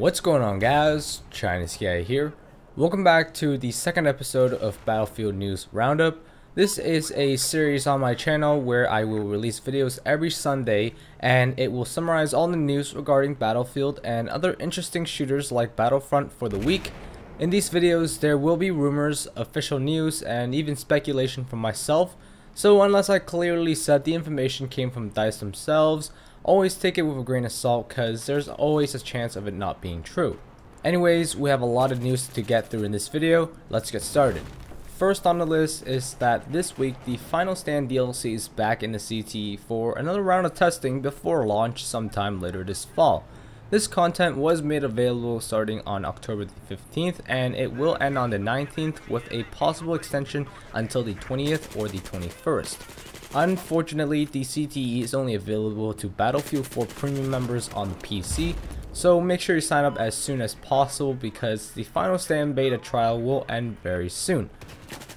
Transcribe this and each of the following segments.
What's going on, guys? Chinese guy here. Welcome back to the second episode of Battlefield News Roundup. This is a series on my channel where I will release videos every Sunday, and it will summarize all the news regarding Battlefield and other interesting shooters like Battlefront for the week. In these videos there will be rumors, official news, and even speculation from myself, so unless I clearly said the information came from DICE themselves, always take it with a grain of salt because there's always a chance of it not being true. Anyways, we have a lot of news to get through in this video. Let's get started. First on the list is that this week the Final Stand DLC is back in the CTE for another round of testing before launch sometime later this fall. This content was made available starting on October the 15th, and it will end on the 19th with a possible extension until the 20th or the 21st. Unfortunately, the CTE is only available to Battlefield 4 Premium members on the PC, so make sure you sign up as soon as possible because the Final Stand beta trial will end very soon.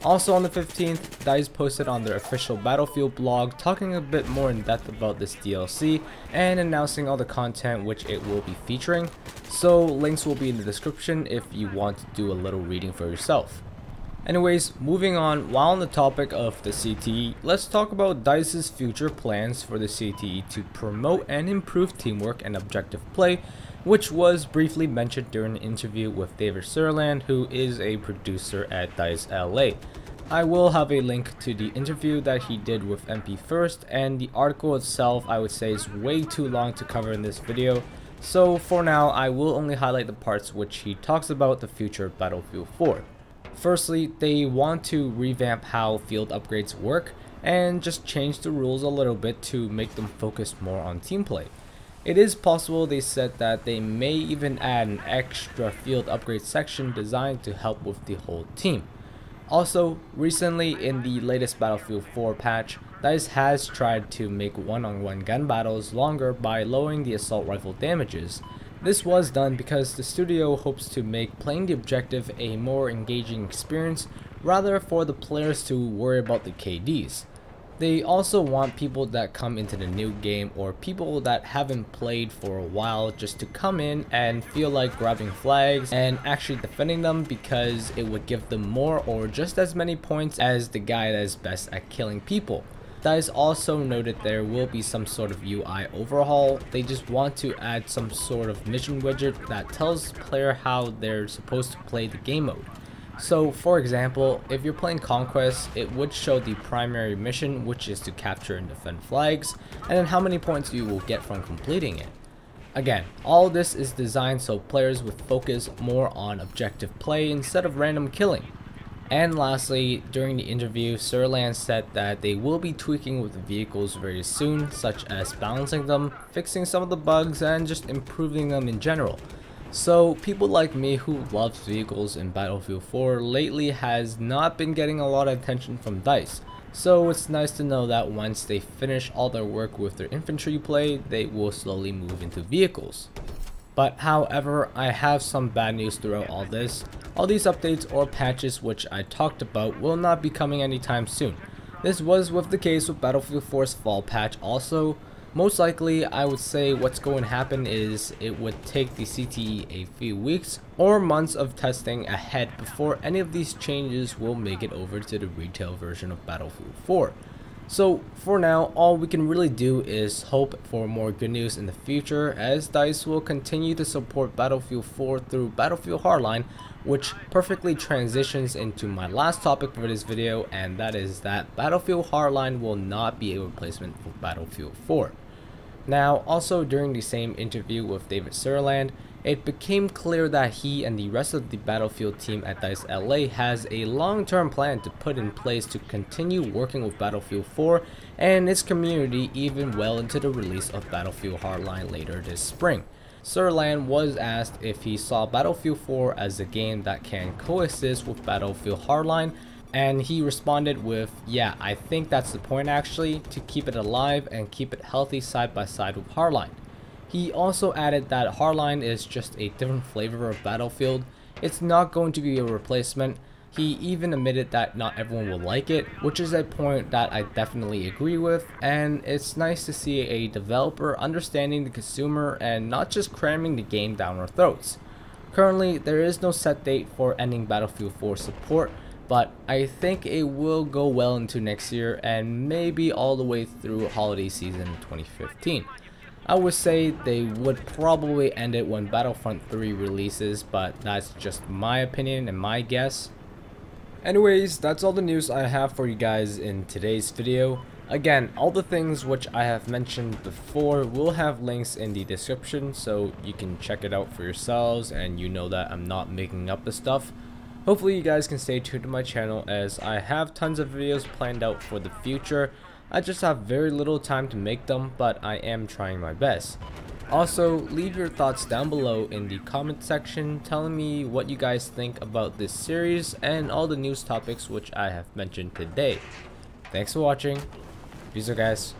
Also on the 15th, DICE posted on their official Battlefield blog talking a bit more in depth about this DLC and announcing all the content which it will be featuring, so links will be in the description if you want to do a little reading for yourself. Anyways, moving on, while on the topic of the CTE, let's talk about DICE's future plans for the CTE to promote and improve teamwork and objective play, which was briefly mentioned during an interview with Sirland, who is a producer at DICE LA. I will have a link to the interview that he did with MP First, and the article itself I would say is way too long to cover in this video, so for now I will only highlight the parts which he talks about the future of Battlefield 4. Firstly, they want to revamp how field upgrades work and just change the rules a little bit to make them focus more on team play. It is possible, they said, that they may even add an extra field upgrade section designed to help with the whole team. Also, recently in the latest Battlefield 4 patch, DICE has tried to make one-on-one gun battles longer by lowering the assault rifle damages. This was done because the studio hopes to make playing the objective a more engaging experience rather for the players to worry about the KDs. They also want people that come into the new game or people that haven't played for a while just to come in and feel like grabbing flags and actually defending them because it would give them more or just as many points as the guy that is best at killing people. DICE also noted there will be some sort of UI overhaul. They just want to add some sort of mission widget that tells the player how they're supposed to play the game mode. So for example, if you're playing Conquest, it would show the primary mission, which is to capture and defend flags, and then how many points you will get from completing it. Again, all this is designed so players would focus more on objective play instead of random killing. And lastly, during the interview, Sirland said that they will be tweaking with the vehicles very soon, such as balancing them, fixing some of the bugs, and just improving them in general. So people like me who loves vehicles in Battlefield 4 lately has not been getting a lot of attention from DICE. So it's nice to know that once they finish all their work with their infantry play, they will slowly move into vehicles. But however, I have some bad news throughout all this. All these updates or patches which I talked about will not be coming anytime soon. This was with the case with Battlefield 4's fall patch also. Most likely, I would say what's going to happen is it would take the CTE a few weeks or months of testing ahead before any of these changes will make it over to the retail version of Battlefield 4. So for now, all we can really do is hope for more good news in the future as DICE will continue to support Battlefield 4 through Battlefield Hardline, which perfectly transitions into my last topic for this video, and that is that Battlefield Hardline will not be a replacement for Battlefield 4. Now, also during the same interview with Sirland, it became clear that he and the rest of the Battlefield team at DICE LA has a long-term plan to put in place to continue working with Battlefield 4 and its community even well into the release of Battlefield Hardline later this spring. Sirland was asked if he saw Battlefield 4 as a game that can coexist with Battlefield Hardline, and he responded with, "Yeah, I think that's the point actually, to keep it alive and keep it healthy side by side with Hardline." He also added that Hardline is just a different flavor of Battlefield. It's not going to be a replacement. He even admitted that not everyone will like it, which is a point that I definitely agree with, and it's nice to see a developer understanding the consumer and not just cramming the game down our throats. Currently, there is no set date for ending Battlefield 4 support, but I think it will go well into next year and maybe all the way through holiday season 2015. I would say they would probably end it when Battlefront 3 releases, but that's just my opinion and my guess. Anyways, that's all the news I have for you guys in today's video. Again, all the things which I have mentioned before will have links in the description, so you can check it out for yourselves and you know that I'm not making up the stuff. Hopefully you guys can stay tuned to my channel as I have tons of videos planned out for the future. I just have very little time to make them, but I am trying my best. Also, leave your thoughts down below in the comment section telling me what you guys think about this series and all the news topics which I have mentioned today. Thanks for watching. Peace out, guys.